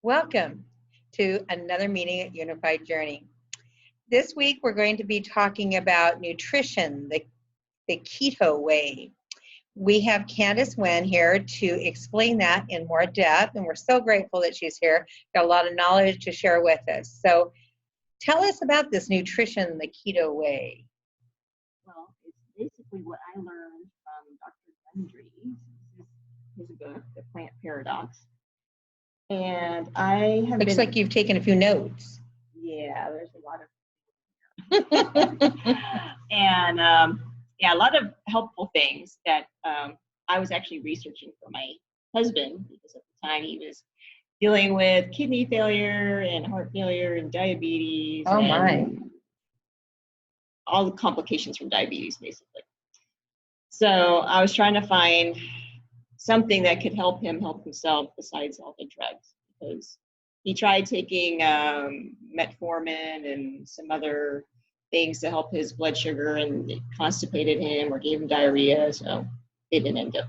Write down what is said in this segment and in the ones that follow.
Welcome to another meeting at Unified Journey. This week we're going to be talking about nutrition, the keto way. We have Candice Nguyen here to explain that in more depth, and we're so grateful that she's here. Got a lot of knowledge to share with us. So tell us about this nutrition, the keto way. Well, it's basically what I learned from Dr. Gundry. His book, The Plant Paradox. And I have Looks like you've taken a few notes. Yeah, there's a lot of and a lot of helpful things that I was actually researching for my husband, because at the time he was dealing with kidney failure and heart failure and diabetes. Oh my. All the complications from diabetes, basically. So I was trying to find something that could help him help himself besides all the drugs, because he tried taking metformin and some other things to help his blood sugar, and it constipated him or gave him diarrhea, so it didn't end up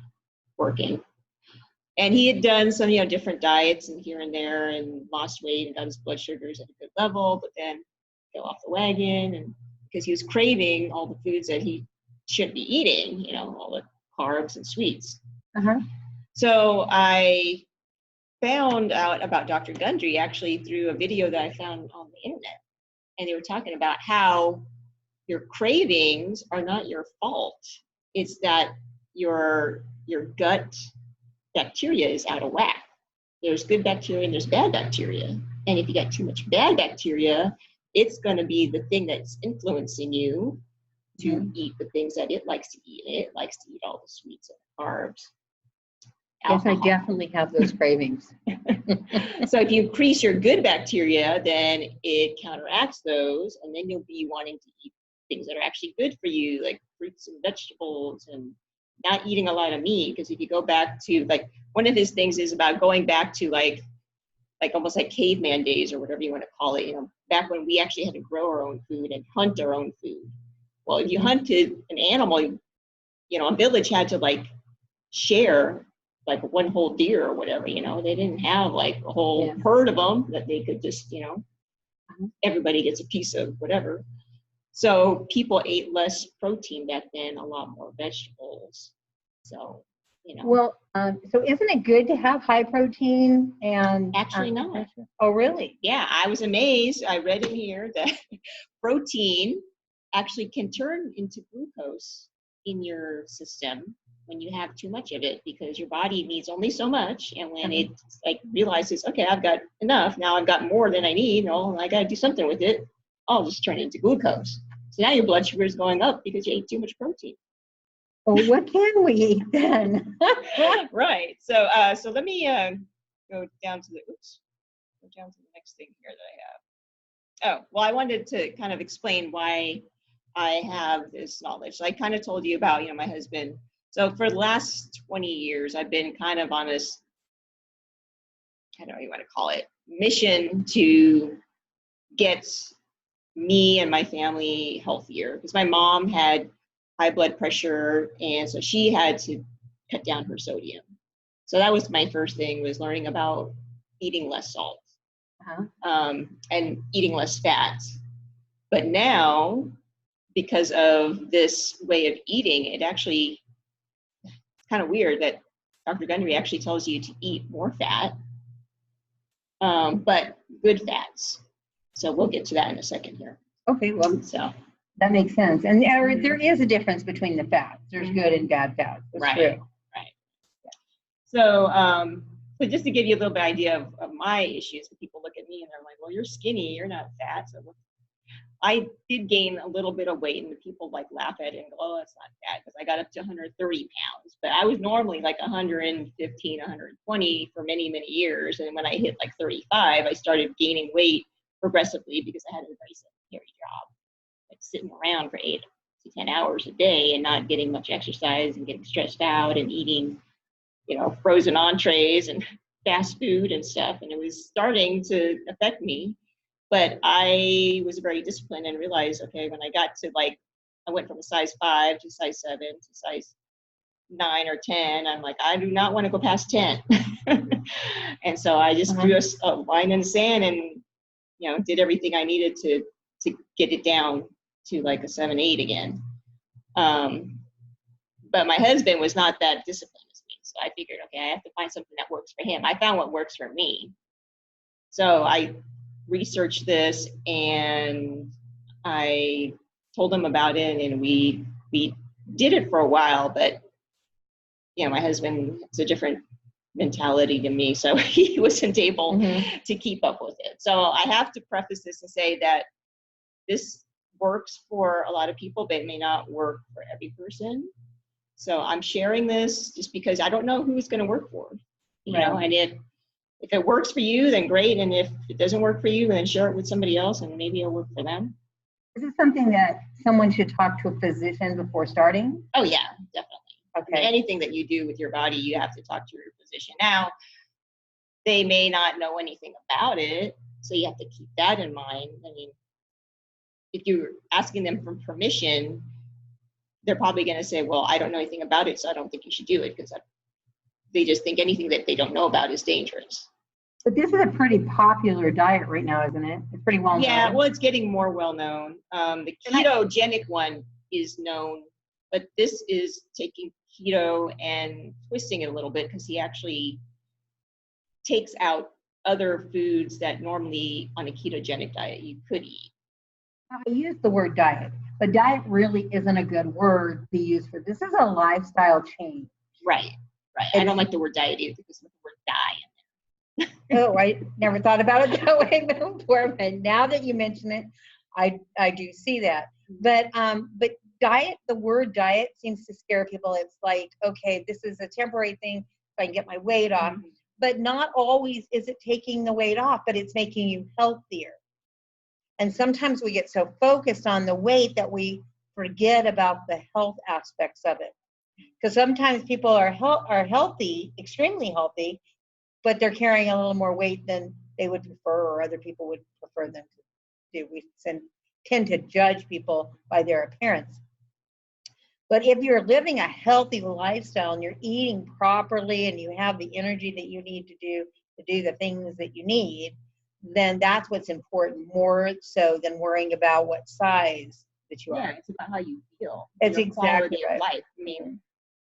working. And he had done some, different diets and here and there, and lost weight and got his blood sugars at a good level, but then fell off the wagon, and because he was craving all the foods that he shouldn't be eating, all the carbs and sweets. Uh-huh. So I found out about Dr. Gundry actually through a video that I found on the internet. And they were talking about how your cravings are not your fault. It's that your gut bacteria is out of whack. There's good bacteria and there's bad bacteria. And if you got too much bad bacteria, it's going to be the thing that's influencing you to eat the things that it likes to eat. It likes to eat all the sweets and carbs. Yes, I definitely have those cravings. So if you increase your good bacteria, then it counteracts those, and then you'll be wanting to eat things that are actually good for you, like fruits and vegetables, and not eating a lot of meat. Because if you go back to, one of his things is about going back to like almost like caveman days, or whatever you want to call it, back when we actually had to grow our own food and hunt our own food. Well, if you hunted an animal, a village had to share one whole deer or whatever, they didn't have a whole herd of them that they could just, everybody gets a piece of whatever. So people ate less protein back then, a lot more vegetables. So, Well, so isn't it good to have high protein and? Actually not. Oh, really? Yeah, I was amazed. I read in here that protein actually can turn into glucose in your system when you have too much of it, because your body needs only so much, and when it realizes, okay, I've got enough, now I've got more than I need, I got to do something with it, I'll just turn it into glucose. So now your blood sugar is going up because you ate too much protein. Well, what can we eat then? Right. So so let me go down to the next thing here that I have. Oh, well, I wanted to kind of explain why I have this knowledge. So I kind of told you about, my husband. So for the last 20 years, I've been kind of on this, I don't know what you want to call it, mission to get me and my family healthier. Because my mom had high blood pressure, and so she had to cut down her sodium. So that was my first thing, was learning about eating less salt, and eating less fat. But now, because of this way of eating, it actually, it's kind of weird that Dr. Gundry actually tells you to eat more fat, but good fats. So we'll get to that in a second here. Okay, well, so that makes sense. And there is a difference between the fats. There's good and bad fats. That's true. Right. Yeah. So just to give you a little bit idea of my issues, people look at me and they're like, well, you're skinny, you're not fat. So I did gain a little bit of weight, and people laugh at it and go, oh, that's not bad, because I got up to 130 pounds. But I was normally 115, 120 for many, many years. And when I hit 35, I started gaining weight progressively, because I had a very sedentary job, sitting around for 8 to 10 hours a day and not getting much exercise and getting stressed out and eating, frozen entrees and fast food and stuff. And it was starting to affect me. But I was very disciplined and realized, okay, when I got to I went from a size 5 to size 7 to size 9 or 10, I'm like, I do not want to go past 10. And so I just drew a line in the sand and, you know, did everything I needed to get it down to like a 7, 8 again. But my husband was not that disciplined as me. So I figured, okay, I have to find something that works for him. I found what works for me. So I researched this and I told him about it, and we did it for a while, but you know, my husband has a different mentality than me, so he wasn't able to keep up with it. So I have to preface this and say that this works for a lot of people, but it may not work for every person. So I'm sharing this just because I don't know who it's going to work for, you know, and if it works for you, then great. And if it doesn't work for you, then share it with somebody else and maybe it'll work for them. Is it something that someone should talk to a physician before starting? Oh yeah, definitely. Okay. I mean, anything that you do with your body, you have to talk to your physician. Now, they may not know anything about it, so you have to keep that in mind. I mean, if you're asking them for permission, they're probably going to say, well, I don't know anything about it, so I don't think you should do it, because they just think anything that they don't know about is dangerous. But this is a pretty popular diet right now, isn't it? It's pretty well known. Yeah, well, it's getting more well known. The ketogenic one is known, but this is taking keto and twisting it a little bit, because he actually takes out other foods that normally on a ketogenic diet you could eat. I use the word diet, but diet really isn't a good word to use for this. Is a lifestyle change. Right. I don't like the word diet either, because with the word die. Oh, I never thought about it that way before, but now that you mention it, I do see that. But diet, the word diet seems to scare people. It's like, okay, this is a temporary thing, so I can get my weight off. But not always is it taking the weight off, but it's making you healthier. And sometimes we get so focused on the weight that we forget about the health aspects of it. Because sometimes people are healthy, extremely healthy, but they're carrying a little more weight than they would prefer, or other people would prefer them to do. We tend to judge people by their appearance. But if you're living a healthy lifestyle and you're eating properly and you have the energy that you need to do the things that you need, then that's what's important, more so than worrying about what size that you are. Yeah, it's about how you feel. It's your exactly quality right. of life. I mean,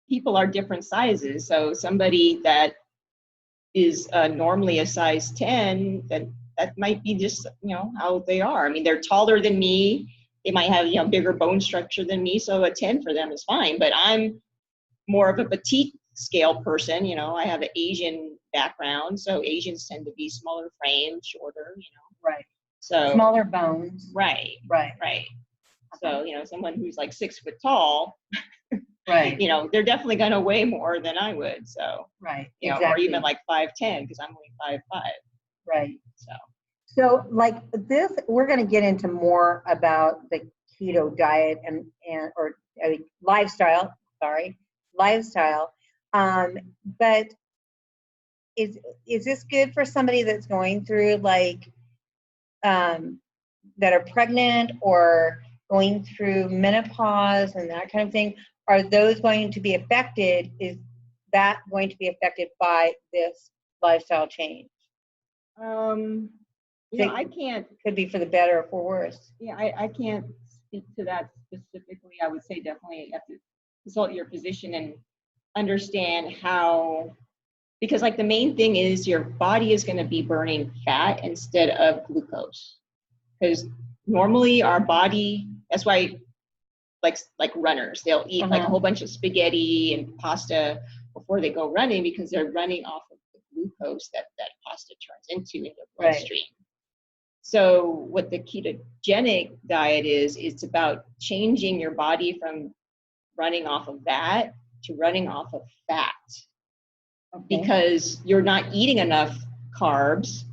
people are different sizes. So somebody that is normally a size 10, that might be just, you know, how they are. I mean, they're taller than me. They might have, you know, bigger bone structure than me. So a 10 for them is fine. But I'm more of a petite scale person. You know, I have an Asian background. So Asians tend to be smaller frame, shorter, you know. Right. So smaller bones. Right. So, you know, someone who's like 6 foot tall, right, you know, they're definitely going to weigh more than I would. So, right, you know, exactly. or even like 5'10", because I'm only 5'5". Right. So like this, we're going to get into more about the keto diet or lifestyle. But is this good for somebody that's going through like that are pregnant or going through menopause and that kind of thing? Are those going to be affected? Is that going to be affected by this lifestyle change? You know, I can't. Could be for the better or for worse. Yeah, I can't speak to that specifically. I would say definitely you have to consult your physician and understand how, because like the main thing is your body is going to be burning fat instead of glucose. Because normally our body, that's why like runners, they'll eat like a whole bunch of spaghetti and pasta before they go running, because they're running off of the glucose that pasta turns into in the bloodstream. Right. So what the ketogenic diet is, it's about changing your body from running off of that to running off of fat. Okay. Because you're not eating enough carbs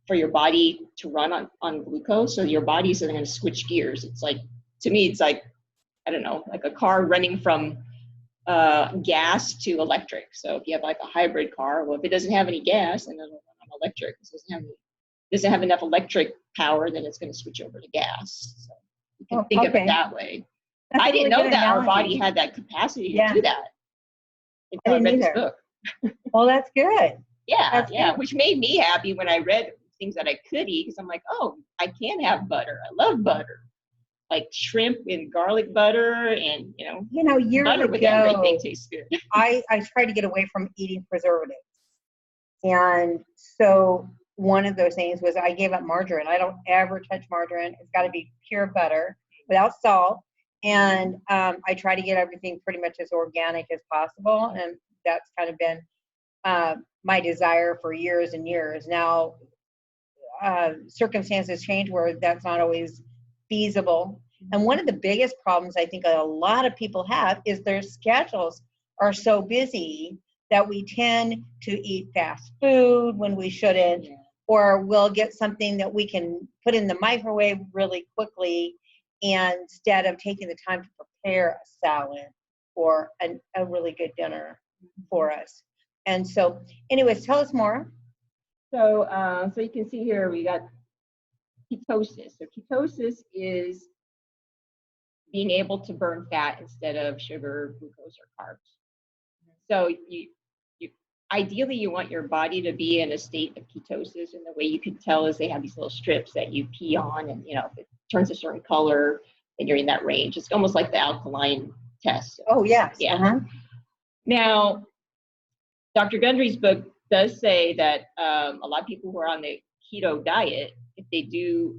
for your body to run on glucose. So your body's going to switch gears. It's like, to me, it's like, I don't know, like a car running from gas to electric. So if you have like a hybrid car, well, if it doesn't have any gas, then it'll run on electric. It doesn't have enough electric power, then it's going to switch over to gas. So you can think of it that way. I didn't know that our body had that capacity to do that. until I didn't read this either. book. Well, that's good. Yeah, That's yeah, good. which made me happy when I read things that I could eat, because I'm like, oh, I can have butter. I love butter, like shrimp and garlic butter, and Years butter with everything ago, tastes good. I tried to get away from eating preservatives. And so one of those things was I gave up margarine. I don't ever touch margarine. It's got to be pure butter without salt. And I try to get everything pretty much as organic as possible. And that's kind of been my desire for years and years. Now, circumstances change where that's not always feasible. And one of the biggest problems I think a lot of people have is their schedules are so busy that we tend to eat fast food when we shouldn't, or we'll get something that we can put in the microwave really quickly instead of taking the time to prepare a salad or a really good dinner for us. And so, anyways, tell us more. So you can see here we got ketosis. So ketosis is being able to burn fat instead of sugar, glucose, or carbs. So you ideally you want your body to be in a state of ketosis, and the way you can tell is they have these little strips that you pee on, and if it turns a certain color, then you're in that range. It's almost like the alkaline test. Oh, yes. Yeah. Uh-huh. Now, Dr. Gundry's book does say that a lot of people who are on the keto diet, if they do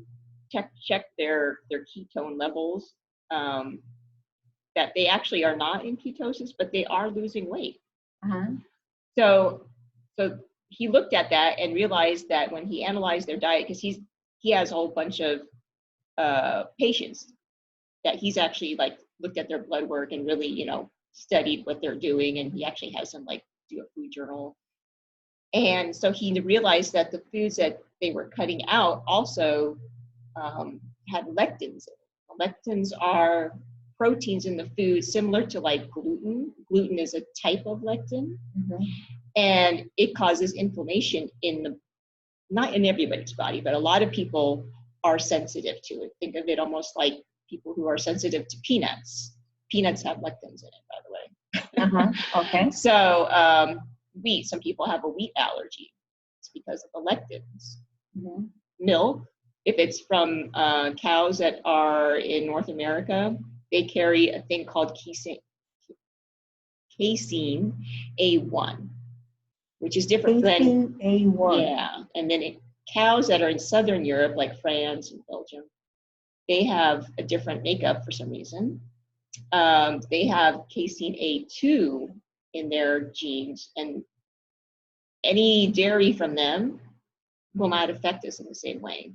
check their ketone levels, that they actually are not in ketosis, but they are losing weight. Uh-huh. So he looked at that and realized that when he analyzed their diet, because he has a whole bunch of patients that he's actually like looked at their blood work and really studied what they're doing, and he actually has them like do a food journal. And so he realized that the foods that they were cutting out also had lectins. Lectins are proteins in the food similar to like gluten. Gluten is a type of lectin, and it causes inflammation not in everybody's body, but a lot of people are sensitive to it. Think of it almost like people who are sensitive to peanuts. Peanuts have lectins in it, by the way. Okay. So wheat, some people have a wheat allergy. It's because of the lectins. Milk, if it's from cows that are in North America, they carry a thing called casein A1, which is different than A1. Yeah, and then cows that are in Southern Europe, like France and Belgium, they have a different makeup for some reason. They have casein A2 in their genes, and any dairy from them will not affect us in the same way.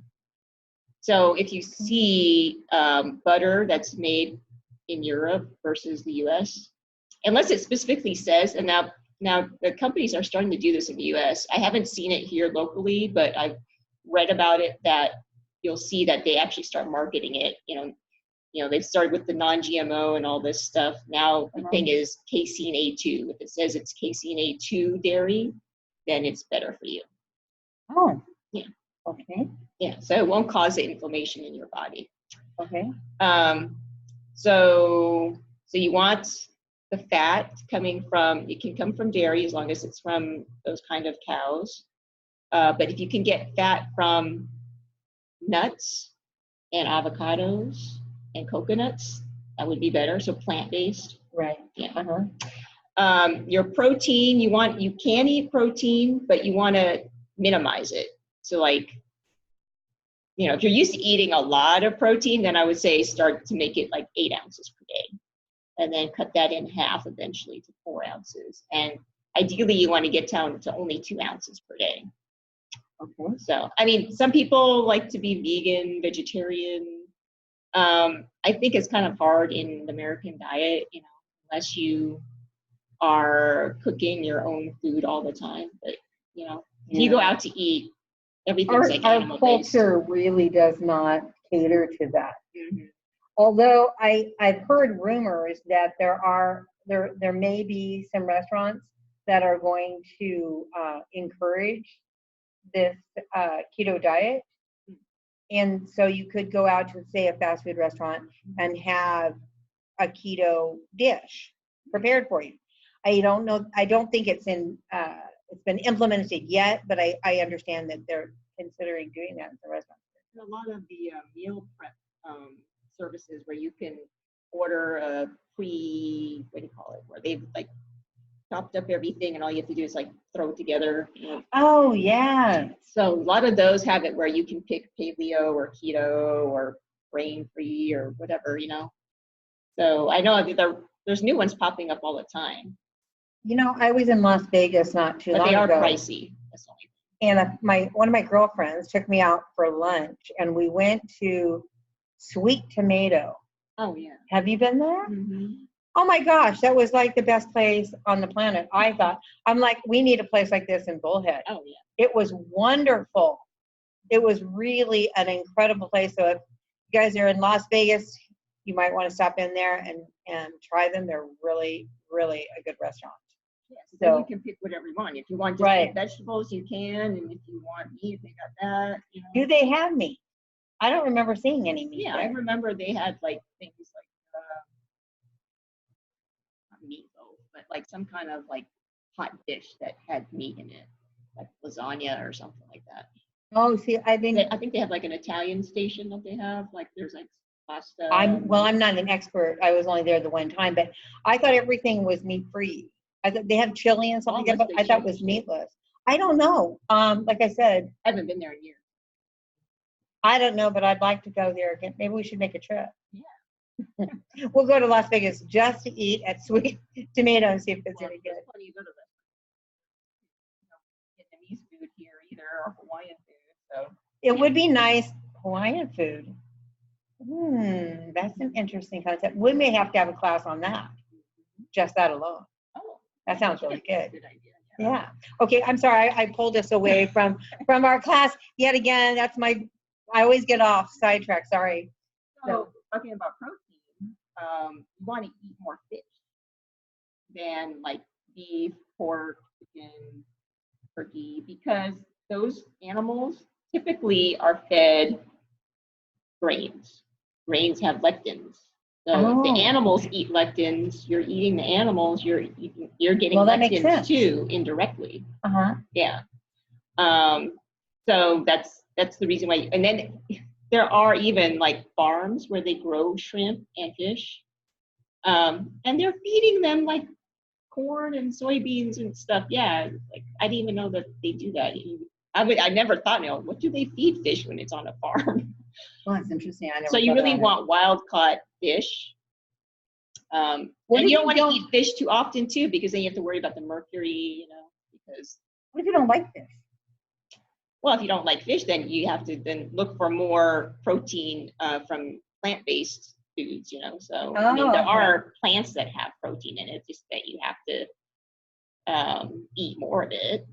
So if you see butter that's made in Europe versus the US, unless it specifically says, and now the companies are starting to do this in the US. I haven't seen it here locally, but I've read about it, that you'll see that they actually start marketing it. They've started with the non-GMO and all this stuff. Now the thing is casein A2. If it says it's casein A2 dairy, then it's better for you. Oh. Yeah. Okay. Yeah. So it won't cause the inflammation in your body. Okay. So you want the fat coming from, it can come from dairy as long as it's from those kind of cows. But if you can get fat from nuts and avocados and coconuts, that would be better. So plant-based. Right. Yeah. Your protein, you can eat protein, but you want to minimize it. So like, if you're used to eating a lot of protein, then I would say start to make it like 8 ounces per day, and then cut that in half eventually to 4 ounces. And ideally you want to get down to only 2 ounces per day. Okay. So, some people like to be vegan, vegetarian. I think it's kind of hard in the American diet, unless you are cooking your own food all the time. But, if you go out to eat, everything's like animal based. Our culture really does not cater to that. Although I've heard rumors that there may be some restaurants that are going to encourage this keto diet. And so you could go out to, say, a fast food restaurant and have a keto dish prepared for you. I don't know. I don't think it's it's been implemented yet, but I understand that they're considering doing that in the restaurants. A lot of the meal prep services where you can order a what do you call it, where they've like chopped up everything and all you have to do is like throw it together. Oh, yeah. So a lot of those have it where you can pick paleo or keto or grain free or whatever, So I know that there's new ones popping up all the time. I was in Las Vegas not too long ago. But they are pricey. That's the only thing. And one of my girlfriends took me out for lunch, and we went to Sweet Tomato. Oh, yeah. Have you been there? Mm-hmm. Oh my gosh, that was like the best place on the planet. I thought, I'm like, we need a place like this in Bullhead. Oh, yeah. It was wonderful. It was really an incredible place. So if you guys are in Las Vegas, you might want to stop in there and try them. They're really, really a good restaurant. Yes, so you can pick whatever you want. If you want just vegetables, you can. And if you want meat, they got that. Do they have meat? I don't remember seeing any meat. Yeah, there. I remember they had like things like not meatloaf, but like some kind of like hot dish that had meat in it, like lasagna or something like that. Oh, see, I think they have like an Italian station that they have. Like there's like pasta. I'm not an expert. I was only there the one time, but I thought everything was meat free. I thought they have chili and something, but I thought it was meatless. I don't know. Like I said, I haven't been there in years. I don't know, but I'd like to go there again. Maybe we should make a trip. Yeah. We'll go to Las Vegas just to eat at Sweet Tomato and see if it's any good. Plenty of Vietnamese food here either, or Hawaiian food. So it would be nice Hawaiian food. That's an interesting concept. We may have to have a class on that. Just that alone. Oh, that sounds really good. Good idea. Yeah. Okay. I'm sorry. I pulled us away from our class yet again. I always get off sidetrack. Sorry. So talking about protein, you want to eat more fish than like beef, pork, chicken, turkey, because those animals typically are fed grains. Grains have lectins. So if the animals eat lectins, you're eating the animals, you're getting lectins too indirectly. Yeah. So that's the reason why. And then there are even like farms where they grow shrimp and fish, and they're feeding them like corn and soybeans and stuff. Yeah, like I didn't even know that they do that. I never thought, what do they feed fish when it's on a farm? Well, that's interesting. So you really want wild caught fish. And you don't want to eat fish too often too, because then you have to worry about the mercury, because. What if you don't like fish? Well, if you don't like fish, then you have to then look for more protein from plant-based foods, So there are plants that have protein in it, just that you have to eat more of it.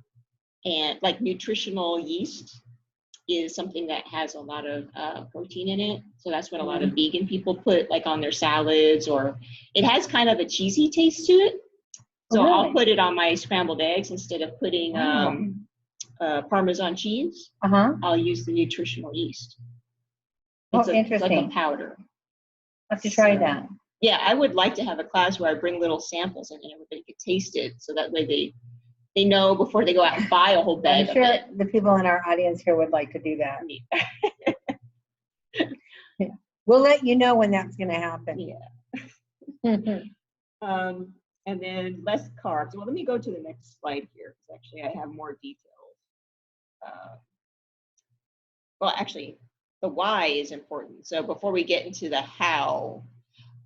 And like nutritional yeast is something that has a lot of protein in it. So that's what a lot of vegan people put like on their salads, or it has kind of a cheesy taste to it. So I'll put it on my scrambled eggs instead of putting Parmesan cheese. I'll use the nutritional yeast. It's like a powder. I have to try that. Yeah, I would like to have a class where I bring little samples and everybody could taste it, so that way they know before they go out and buy a whole bag. I'm sure the people in our audience here would like to do that. Yeah. We'll let you know when that's going to happen. Yeah. And then less carbs. Well, let me go to the next slide here, because actually I have more details. Well, actually, the why is important. So before we get into the how,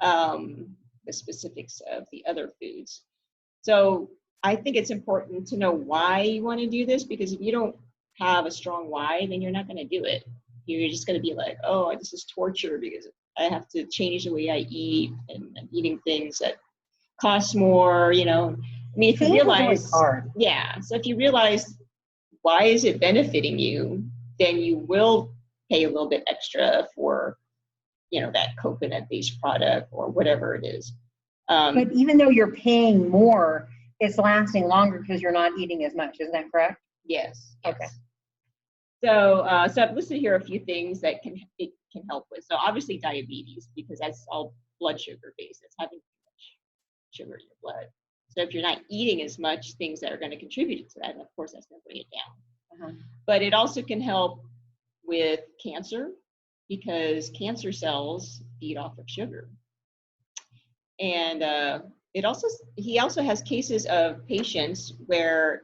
the specifics of the other foods. So I think it's important to know why you want to do this, because if you don't have a strong why, then you're not going to do it. You're just going to be like, oh, this is torture because I have to change the way I eat, and I'm eating things that cost more, I mean, if you realize, so if you realize why is it benefiting you, then you will pay a little bit extra for, that coconut-based product or whatever it is. But even though you're paying more, it's lasting longer because you're not eating as much. Isn't that correct? Yes. Okay. So I've listed here a few things that it can help with. So obviously diabetes, because that's all blood sugar based. It's having too much sugar in your blood. So if you're not eating as much things that are going to contribute to that, and of course that's going to bring it down. Uh-huh. But it also can help with cancer, because cancer cells feed off of sugar. And he also has cases of patients where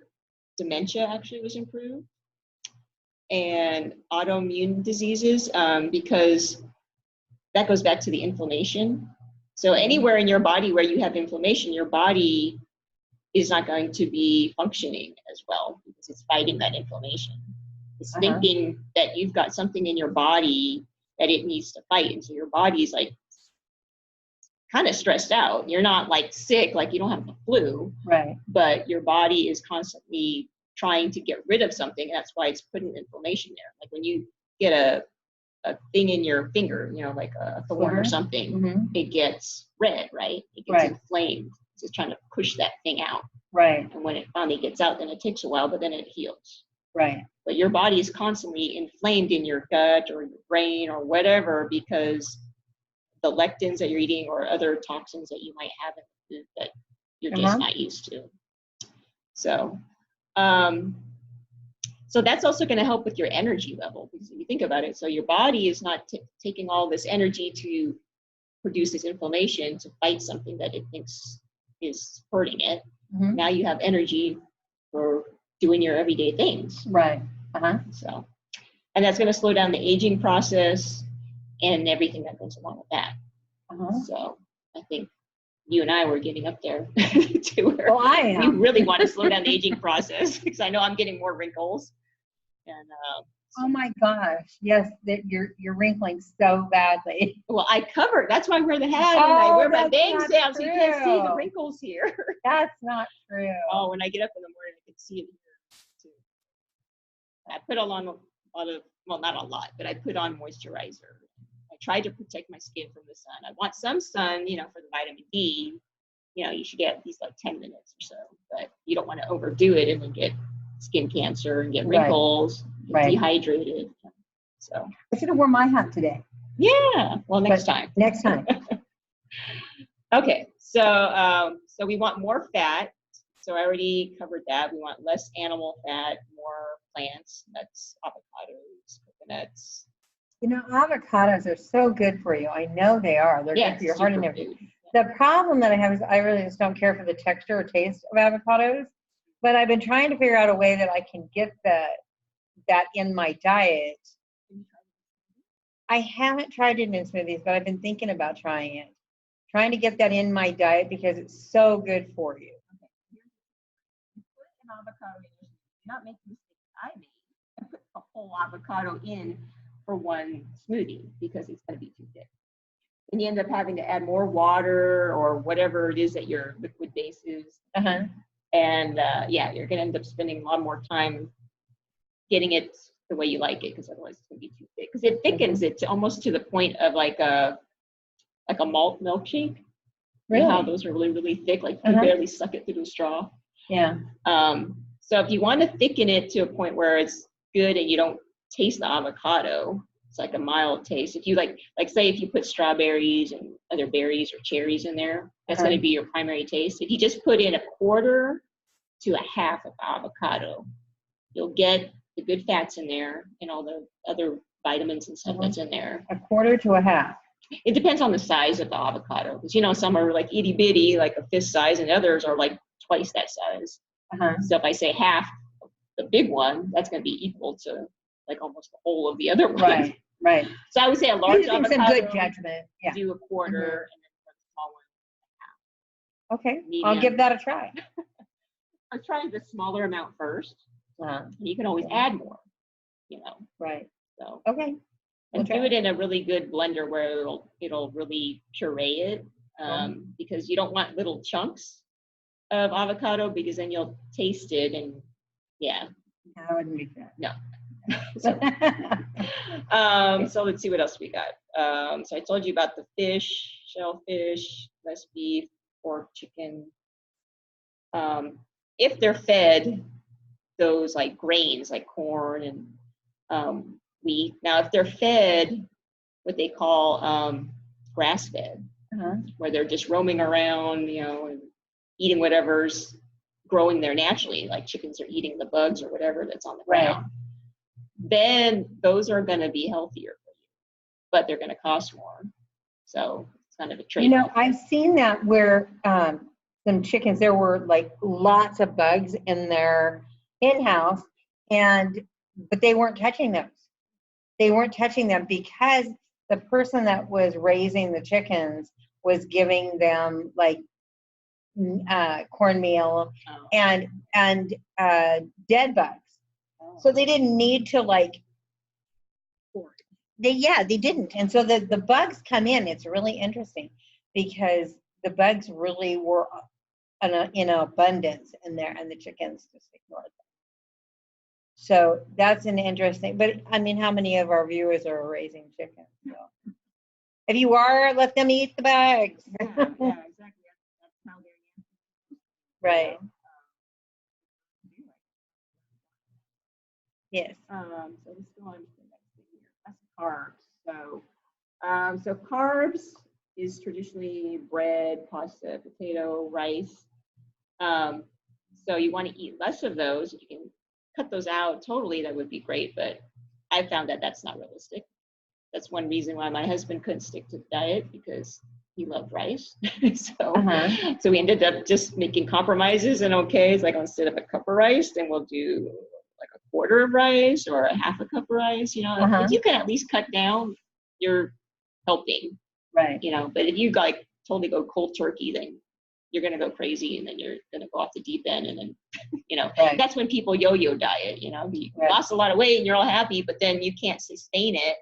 dementia actually was improved, and autoimmune diseases, because that goes back to the inflammation. So anywhere in your body where you have inflammation, your body is not going to be functioning as well because it's fighting that inflammation. It's thinking that you've got something in your body that it needs to fight. And so your body's like kind of stressed out. You're not like sick, like you don't have the flu, Right. but your body is constantly trying to get rid of something. And that's why it's putting inflammation there. Like when you get a thing in your finger, you know, like a thorn or something, it gets red, right? It gets inflamed. It's just trying to push that thing out. Right. And when it finally gets out, then it takes a while, but then it heals. Right. But your body is constantly inflamed in your gut or your brain or whatever because the lectins that you're eating or other toxins that you might have in the food that you're just not used to. So, so that's also going to help with your energy level, because if you think about it, so your body is not taking all this energy to produce this inflammation to fight something that it thinks is hurting it. Now you have energy for doing your everyday things. Right. So, and that's going to slow down the aging process and everything that goes along with that. So I think you and I were getting up there to where we really want to slow down the aging process, because I know I'm getting more wrinkles. And oh my gosh, yes, that you're wrinkling so badly. Well, I cover. That's why I wear the hat and I wear my bangs down so you can't see the wrinkles here. That's not true. Oh, when I get up in the morning, I can see it here too. I put on a lot of, well, not a lot, but I put on moisturizer. I try to protect my skin from the sun. I want some sun, you know, for the vitamin D. You know, you should get at least like 10 minutes or so, but you don't want to overdo it and then get skin cancer and get wrinkles, dehydrated. So I should have worn my hat today. Yeah. Well, next time. Next time. Okay. So, so we want more fat. So I already covered that. We want less animal fat, more plants, nuts, avocados, coconuts. You know, avocados are so good for you. I know they are. They're good for your heart and everything. The problem that I have is I really just don't care for the texture or taste of avocados. But I've been trying to figure out a way that I can get that in my diet. I haven't tried it in smoothies, but I've been thinking about trying it. Trying to get that in my diet because it's so good for you. Okay. You put an avocado in. You're not making the mistake I made. I put a whole avocado in for one smoothie because it's going to be too thick. And you end up having to add more water or whatever it is that your liquid base is. And yeah, you're going to end up spending a lot more time getting it the way you like it, because otherwise it's going to be too thick. Because it thickens it almost to the point of like a malt milkshake. Really? You know how those are really, really thick, like you barely suck it through the straw. Yeah. So if you want to thicken it to a point where it's good and you don't taste the avocado, it's like a mild taste. If you like say if you put strawberries and other berries or cherries in there, that's going to be your primary taste. If you just put in 1/4 to 1/2 of avocado, you'll get the good fats in there and all the other vitamins and stuff that's in there. 1/4 to 1/2. It depends on the size of the avocado, because you know some are like itty bitty, like a fist size, and others are like twice that size. So if I say 1/2, the big one, that's going to be equal to like almost the whole of the other one. Right. So I would say a large avocado. Some good judgment. Yeah. Do 1/4, and then for the small one, 1/2. Okay. Medium. I'll give that a try. I'll try the smaller amount first. You can always add more, you know. Right. So okay. And do it in a really good blender where it'll really puree it, because you don't want little chunks of avocado, because then you'll taste it and I wouldn't make that. No. So let's see what else we got. So I told you about the fish, shellfish, less beef, pork, chicken. If they're fed those like grains like corn and wheat. Now, if they're fed what they call grass-fed, where they're just roaming around, you know, and eating whatever's growing there naturally, like chickens are eating the bugs or whatever that's on the ground, then those are going to be healthier for you, but they're going to cost more. So it's kind of a trade-off. You know, I've seen that where some chickens, there were like lots of bugs in their hen house, but they weren't touching those. They weren't touching them because the person that was raising the chickens was giving them like cornmeal and dead bugs. So they didn't need to like, they didn't. And so the bugs come in. It's really interesting because the bugs really were in abundance in there, and the chickens just ignored them. So that's an interesting, but I mean, how many of our viewers are raising chickens? So if you are, let them eat the bugs. Yeah, exactly. That's how they're right. Yes. So let's go on to the next thing here. That's carbs. So carbs is traditionally bread, pasta, potato, rice. So you want to eat less of those. If you can cut those out totally, that would be great. But I found that that's not realistic. That's one reason why my husband couldn't stick to the diet, because he loved rice. So we ended up just making compromises, and it's like instead of a cup of rice, then we'll do like a quarter of rice or a half a cup of rice. If you can at least cut down, you're helping. Right. But if you like totally go cold turkey, then you're going to go crazy, and then you're going to go off the deep end. And then, that's when people yo-yo diet, you lost a lot of weight and you're all happy, but then you can't sustain it.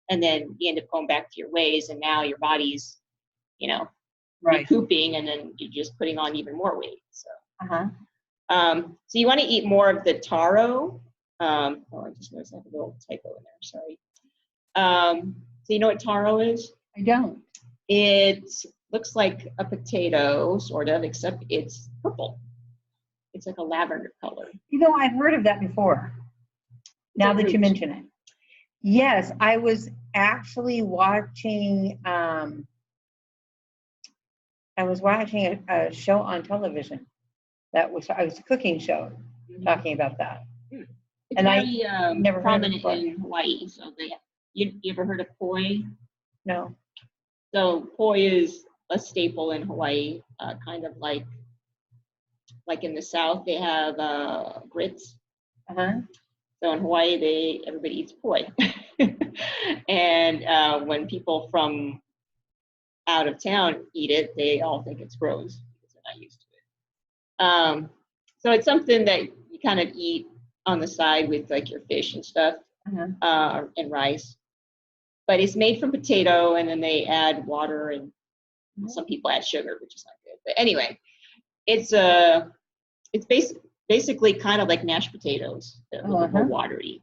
And then you end up going back to your ways, and now your body's, recouping, and then you're just putting on even more weight. So, so you want to eat more of the taro. I just noticed I have a little typo in there. Sorry. So you know what taro is? I don't. It looks like a potato, sort of, except it's purple. It's like a lavender color. I've heard of that before. Now that you mention it. Yes, I was actually watching a show on television it was a cooking show talking about that. It's and very I never prominent heard of it in Hawaii. So you ever heard of poi? No. So poi is a staple in Hawaii, kind of like in the South they have grits. So in Hawaii everybody eats poi. And when people from out of town eat it, they all think it's gross because they're not used to it. So it's something that you kind of eat on the side with like your fish and stuff, and rice. But it's made from potato, and then they add water, and some people add sugar, which is not good. But anyway, it's basically kind of like mashed potatoes, a little more watery,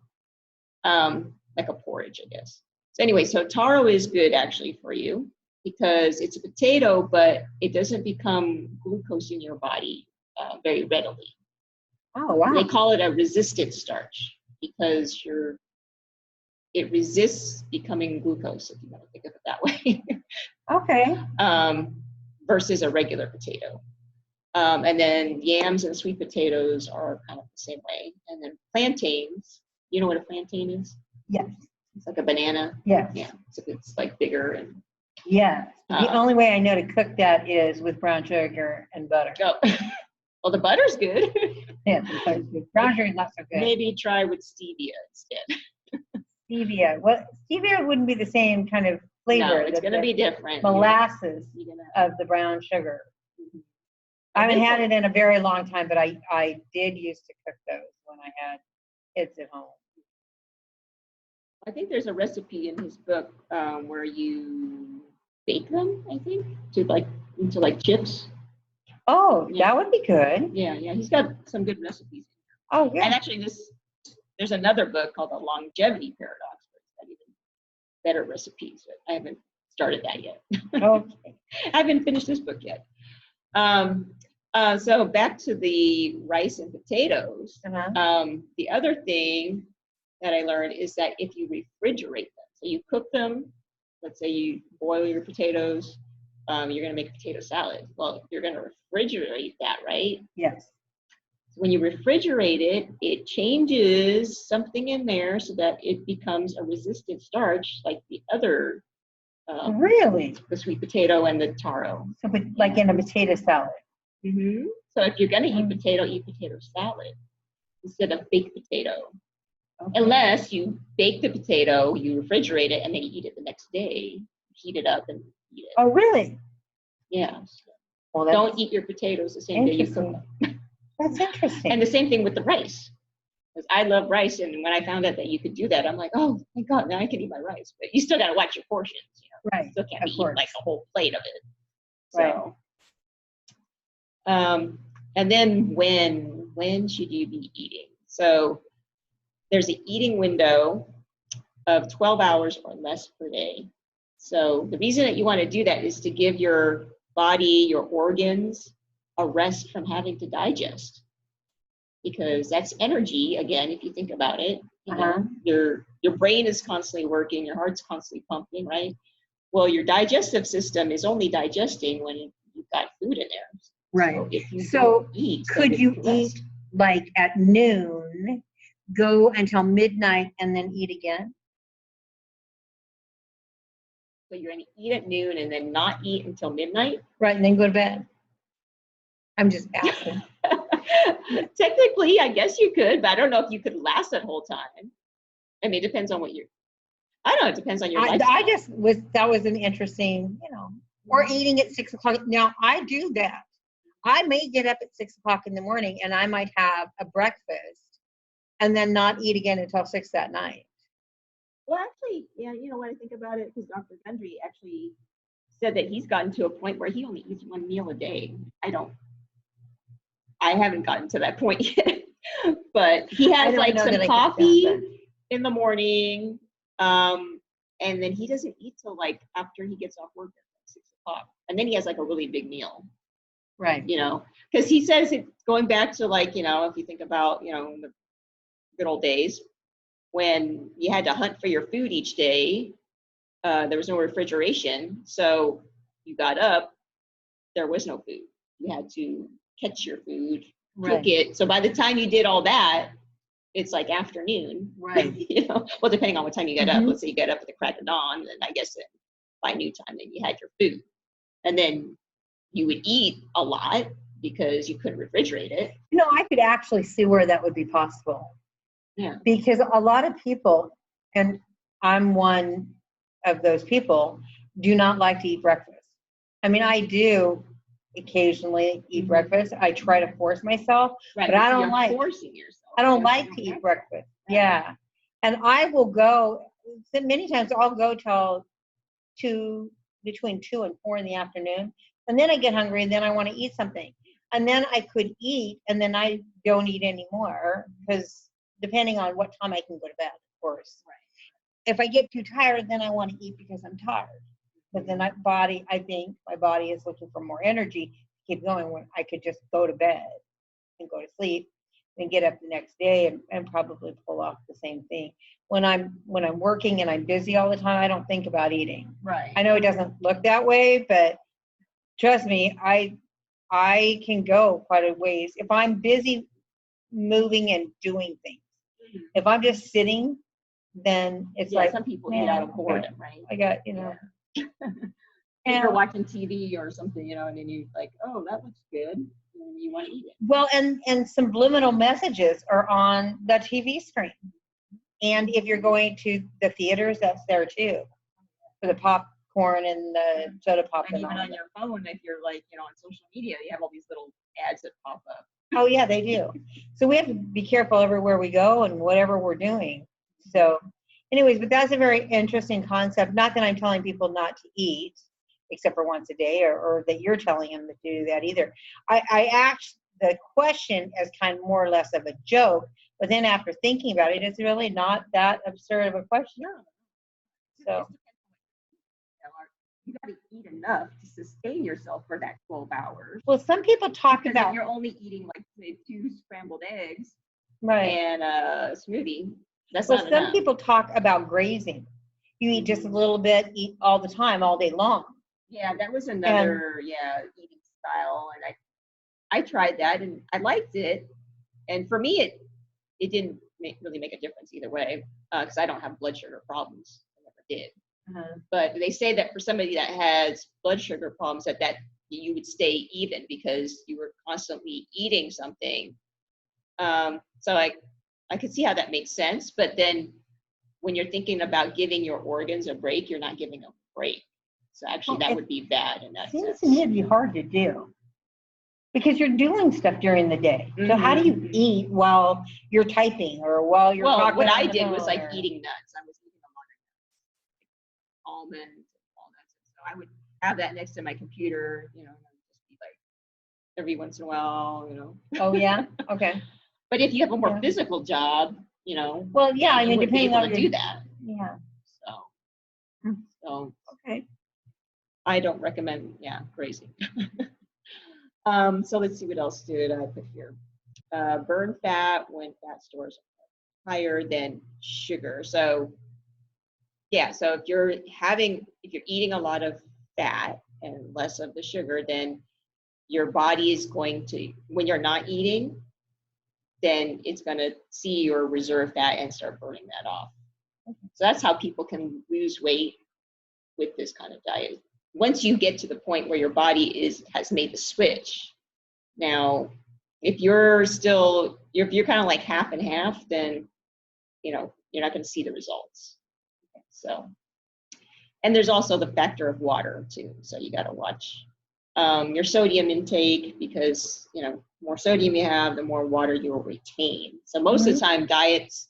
like a porridge, I guess. So anyway, so taro is good actually for you because it's a potato, but it doesn't become glucose in your body very readily. Oh, wow. They call it a resistant starch because it resists becoming glucose, if you want to think of it that way. Okay. Versus a regular potato. And then yams and sweet potatoes are kind of the same way. And then plantains, you know what a plantain is? Yes. It's like a banana. Yes. Yeah. So it's like bigger and. Yes. The only way I know to cook that is with brown sugar and butter. Oh. Well, the butter's good. Yeah, the butter's good. Brown sugar is not so good. Maybe try with stevia instead. Stevia. Well, stevia wouldn't be the same kind of flavor. No, it's going to be different. Molasses of the brown sugar. I haven't had it in a very long time, but I did used to cook those when I had kids at home. I think there's a recipe in his book where you bake them, I think, into chips. Oh, yeah. That would be good. Yeah, he's got some good recipes. Oh, yeah. And actually there's another book called The Longevity Paradox, where it's got even better recipes, but I haven't started that yet. Okay. I haven't finished this book yet. So back to the rice and potatoes. The other thing that I learned is that if you refrigerate them, so you cook them, let's say you boil your potatoes, you're going to make a potato salad. Well, you're going to refrigerate that, right? Yes. So when you refrigerate it, it changes something in there so that it becomes a resistant starch like the other, Really? the sweet potato and the taro. So, but like in a potato salad. Mm-hmm. So if you're going to eat potato salad instead of baked potato. Okay. Unless you bake the potato, you refrigerate it, and then you eat it the next day. Heat it up and eat it. Oh, really? Yeah. Well, don't eat your potatoes the same day you cook them. That's interesting. And the same thing with the rice. Because I love rice, and when I found out that you could do that, I'm like, oh, thank God, now I can eat my rice. But you still got to watch your portions. You know? Right. You still can't be eating like a whole plate of it. Right. So, and then when should you be eating? So there's an eating window of 12 hours or less per day. So the reason that you want to do that is to give your body, your organs, a rest from having to digest. Because that's energy, again, if you think about it. You know, your brain is constantly working, your heart's constantly pumping, right? Well, your digestive system is only digesting when you've got food in there. Right. So if you so don't eat, could you eat like at noon, go until midnight, and then eat again? So you're going to eat at noon and then not eat until midnight? Right, and then go to bed. I'm just asking. Technically, I guess you could, but I don't know if you could last that whole time. I mean, it depends on what you're, I don't know, it depends on your lifestyle. I just that was an interesting, or eating at 6 o'clock. Now, I do that. I may get up at 6 o'clock in the morning and I might have a breakfast and then not eat again until 6 that night. Well, actually, yeah, you know what I think about it, because Dr. Gundry actually said that he's gotten to a point where he only eats one meal a day. I haven't gotten to that point yet, but he has like some coffee in the morning, and then he doesn't eat till like after he gets off work at 6 o'clock, and then he has like a really big meal. Right. Because he says it's going back to like, if you think about, the good old days when you had to hunt for your food each day, there was no refrigeration. So you got up, there was no food. You had to catch your food, cook it. So by the time you did all that, it's like afternoon. Right. Well, depending on what time you get up. Let's say you get up at the crack of dawn, and I guess by noon time, then you had your food. And then you would eat a lot because you couldn't refrigerate it. I could actually see where that would be possible. Yeah. Because a lot of people, and I'm one of those people, do not like to eat breakfast. I mean, I do occasionally eat breakfast. I try to force myself, but I don't like forcing yourself. I don't like to eat breakfast. Yeah. And I will go, many times I'll go till between 2 and 4 in the afternoon. And then I get hungry and then I want to eat something. And then I could eat and then I don't eat anymore, because depending on what time I can go to bed, of course. Right. If I get too tired, then I want to eat because I'm tired. But then I think my body is looking for more energy to keep going, when I could just go to bed and go to sleep and get up the next day and probably pull off the same thing. When I'm working and I'm busy all the time, I don't think about eating. Right. I know it doesn't look that way, but trust me, I can go quite a ways if I'm busy moving and doing things. If I'm just sitting, then it's like some people eat out of boredom, right? I got, If you're watching TV or something, and then you like, oh, that looks good, and you want to eat it. Well, and subliminal messages are on the TV screen. And if you're going to the theaters, that's there too, for the popcorn and the soda pop. And even on your phone, if you're like, on social media, you have all these little ads that pop up. Oh yeah, they do. So we have to be careful everywhere we go and whatever we're doing. So anyways, but that's a very interesting concept. Not that I'm telling people not to eat, except for once a day, or that you're telling them to do that either. I asked the question as kind of more or less of a joke, but then after thinking about it, it's really not that absurd of a question. So you got to eat enough to sustain yourself for that 12 hours. Well, some people talk about, if you're only eating like say 2 scrambled eggs, right, and a smoothie. That's well, not some enough. people talk about grazing. You eat just a little bit, eat all the time, all day long. Yeah, that was another eating style, and I tried that and I liked it. And for me, it didn't really make a difference either way, because I don't have blood sugar problems. I never did. But they say that for somebody that has blood sugar problems, that you would stay even because you were constantly eating something. So I could see how that makes sense. But then when you're thinking about giving your organs a break, you're not giving a break. So actually, that would be bad in that sense. Seems to me it'd be hard to do because you're doing stuff during the day. So how do you eat while you're typing or while you're talking? What I did was like eating nuts. I was eating a lot of nuts, almonds, walnuts. So I would have that next to my computer, and just be like every once in a while, Oh yeah, okay. But if you have a more physical job, well, yeah, I mean, you would be depending able on to do that. Yeah. So okay. I don't recommend grazing. So let's see, what else did I put here? Burn fat when fat stores are higher than sugar. So so if you're eating a lot of fat and less of the sugar, then your body is going to, when you're not eating, then it's going to see your reserve fat and start burning that off. So that's how people can lose weight with this kind of diet. Once you get to the point where your body has made the switch. Now, if you're kind of like half and half, then you're not going to see the results. So, and there's also the factor of water too. So you got to watch your sodium intake, because more sodium you have, the more water you will retain. So most of the time, diets,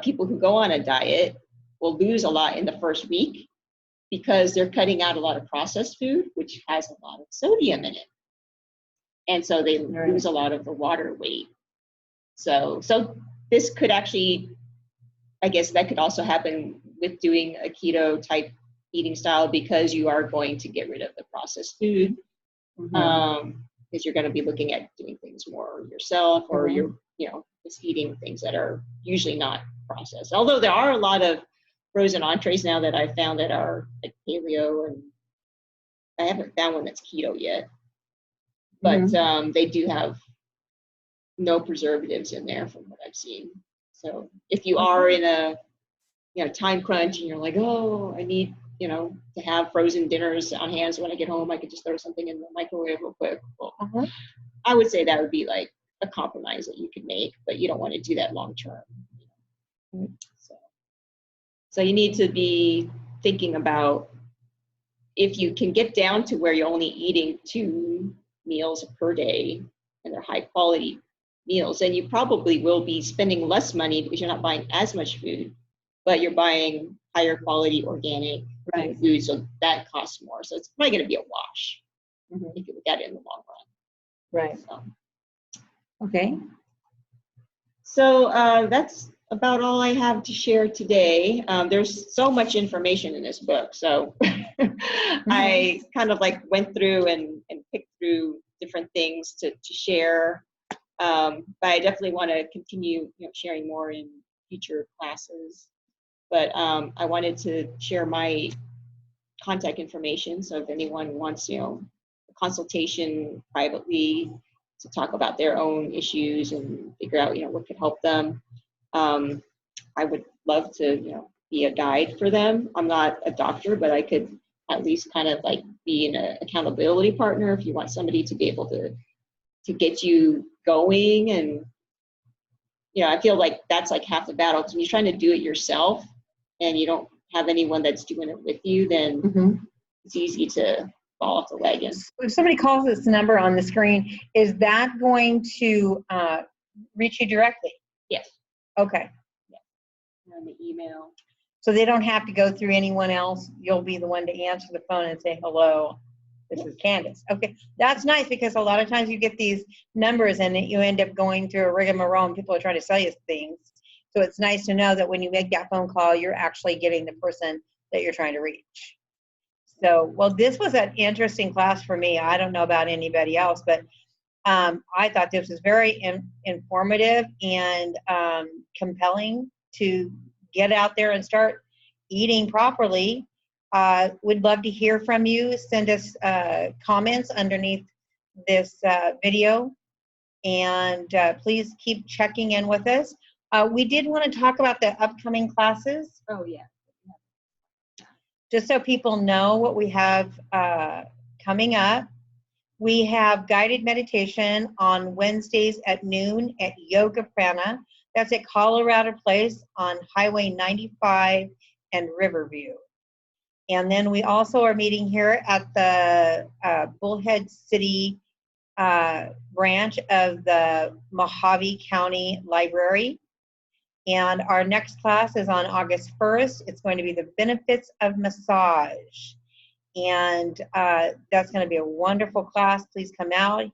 people who go on a diet will lose a lot in the first week because they're cutting out a lot of processed food, which has a lot of sodium in it. And so they lose a lot of the water weight. So this could actually, I guess that could also happen with doing a keto type eating style, because you are going to get rid of the processed food. Because you're going to be looking at doing things more yourself, or you're, just eating things that are usually not processed. Although there are a lot of frozen entrees now that I've found that are like paleo, and I haven't found one that's keto yet. But they do have no preservatives in there from what I've seen. So if you are in a time crunch and you're like, oh, I need to have frozen dinners on hand, so when I get home I could just throw something in the microwave real quick. Well, I would say that would be like a compromise that you could make, but you don't want to do that long term. So you need to be thinking about, if you can get down to where you're only eating 2 meals per day and they're high quality meals, then you probably will be spending less money because you're not buying as much food, but you're buying higher quality organic food, so that costs more. So it's probably going to be a wash if you look at it in the long run. Right. Okay. So that's about all I have to share today. There's so much information in this book, so I kind of like went through and picked through different things to share. But I definitely want to continue sharing more in future classes. But I wanted to share my contact information, so if anyone wants a consultation privately to talk about their own issues and figure out what could help them, I would love to be a guide for them. I'm not a doctor, but I could at least kind of like be an accountability partner if you want somebody to be able to get you going. And I feel like that's like half the battle, because when you're trying to do it yourself and you don't have anyone that's doing it with you, then it's easy to fall off the wagon. If somebody calls this number on the screen, is that going to reach you directly? Yes. Okay. Yeah. On the email. So they don't have to go through anyone else. You'll be the one to answer the phone and say, hello, this is Candice. Okay. That's nice, because a lot of times you get these numbers and you end up going through a rigmarole and people are trying to sell you things. So it's nice to know that when you make that phone call, you're actually getting the person that you're trying to reach. So, well, this was an interesting class for me. I don't know about anybody else, but I thought this was very informative and compelling to get out there and start eating properly. We'd love to hear from you. Send us comments underneath this video, and please keep checking in with us. We did want to talk about the upcoming classes. Oh, yeah. Just so people know what we have coming up. We have guided meditation on Wednesdays at noon at Yoga Prana. That's at Colorado Place on Highway 95 and Riverview. And then we also are meeting here at the Bullhead City branch of the Mojave County Library. And our next class is on August 1st. It's going to be the benefits of massage. And that's going to be a wonderful class. Please come out,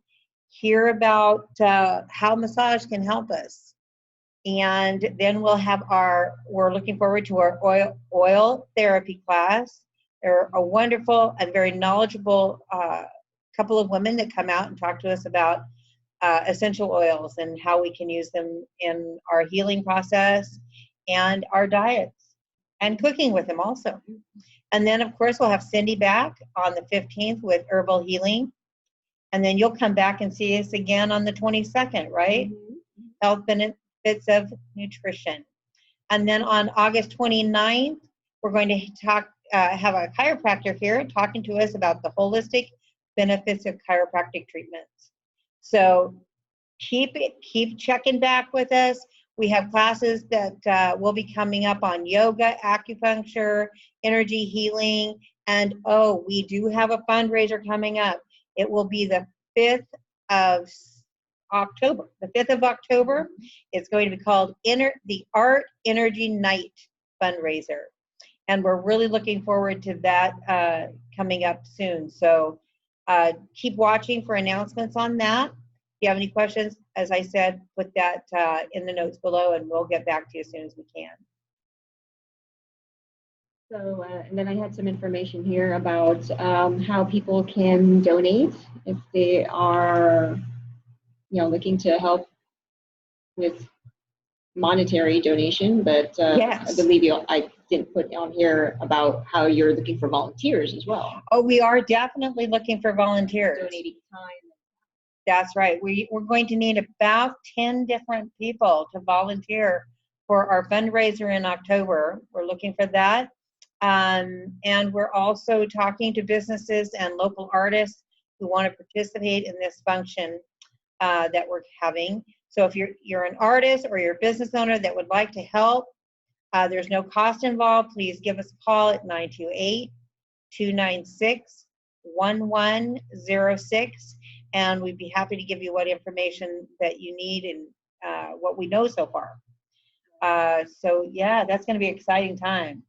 hear about how massage can help us. And then we'll have we're looking forward to our oil therapy class. They're a wonderful and very knowledgeable couple of women that come out and talk to us about essential oils and how we can use them in our healing process and our diets and cooking with them also. And then, of course, we'll have Cindy back on the 15th with herbal healing. And then you'll come back and see us again on the 22nd, right? Mm-hmm. Health benefits of nutrition. And then on August 29th, we're going to have a chiropractor here talking to us about the holistic benefits of chiropractic treatments. So keep checking back with us. We have classes that will be coming up on yoga, acupuncture, energy healing, and we do have a fundraiser coming up. It will be the 5th of October. The 5th of October. It's going to be called the Art Energy Night fundraiser. And we're really looking forward to that coming up soon. So keep watching for announcements on that. If you have any questions, as I said, put that in the notes below, and we'll get back to you as soon as we can. So, and then I had some information here about how people can donate if they are, looking to help with monetary donation. But yes. I believe I didn't put on here about how you're looking for volunteers as well. Oh, we are definitely looking for volunteers. Donating time. That's right. We're going to need about 10 different people to volunteer for our fundraiser in October. We're looking for that. And we're also talking to businesses and local artists who want to participate in this function that we're having. So if you're an artist or you're a business owner that would like to help, there's no cost involved. Please give us a call at 928-296-1106. And we'd be happy to give you what information that you need and what we know so far. So yeah, that's going to be an exciting time.